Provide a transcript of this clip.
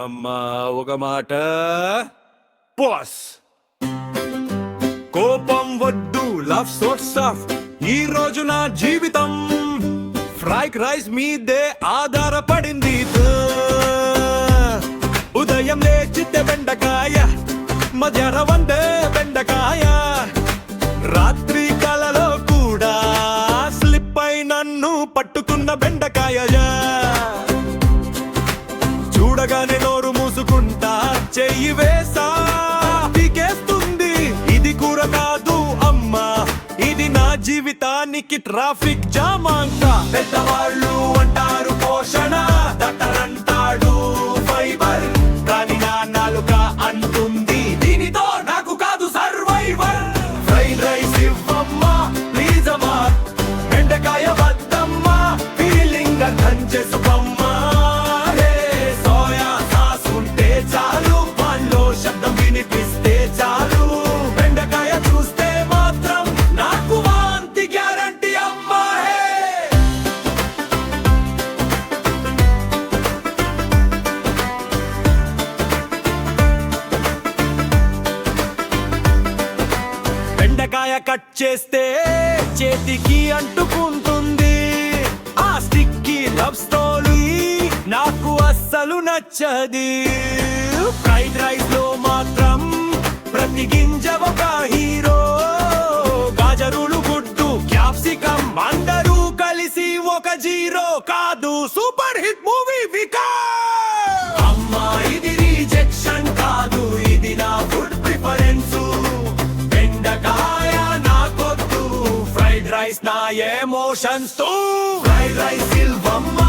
అమ్మా ఒక మాట బాస్, కోపం వద్దు, లవ్ సో సాఫ్ట్. ఈ రోజు నా జీవితం ఫ్రైడ్ రైస్ మీదే ఆధారపడింది. ఉదయం లేచితే బెండకాయ, మధ్యాహ్నం వందే బెండకాయ, రాత్రి కలలో కూడా స్లిప్ అయి నన్ను పట్టుకున్న బెండకాయ. చూడగానే నోరు మూసుకుంటా, చెయ్యి వేసా పీకేస్తుంది. ఇది కూర కాదు అమ్మా, ఇది నా జీవితానికి ట్రాఫిక్ జామ్ అంట. పెద్దవాళ్ళు అంటారు పోషణ, డాక్టర్ అంటాడు ఫైబర్, కానీ నా నాలుక అంటుంది దీనితో నాకు కాదు సర్వైవర్. ఫ్రైడ్ రైస్ ఇవ్వమ్మా ప్లీజ్ అమ్మా, బెండకాయ వద్దమ్మా ఫీలింగ్ అర్థం చేసుకోమ్మా. సోయా సాస్ ఉంటే చాలు, పాన్లో శబ్దం వినిపిస్తే చాలు, బెండకాయ చూస్తే మాత్రం నాకు వాంతి గ్యారంటీ అమ్మా. బెండకాయ కట్ చేస్తే చేతికి అంటుకుంటుంది. ఆ స్టిక్కీ లవ్ స్టోరీ నాకు అస్సలు నచ్చది. ఫ్రైడ్ రైస్ లో మాత్రం ప్రతి గింజ ఒక హీరో. గాజరులు, గుడ్డు, క్యాప్సికం అందరూ కలిసి ఒక జీరో. కాదు సూపర్ హిట్ మూవీ వికాస్. అమ్మా ఇది రిజెక్షన్ కాదు, ఇది నా ఫుడ్ ప్రిఫరెన్స్. బెండకాయ నాకొద్దు, ఫ్రైడ్ రైస్ నా ఎమోషన్స్ తో. ఫ్రైడ్ రైస్ ఇవ్వమ్మా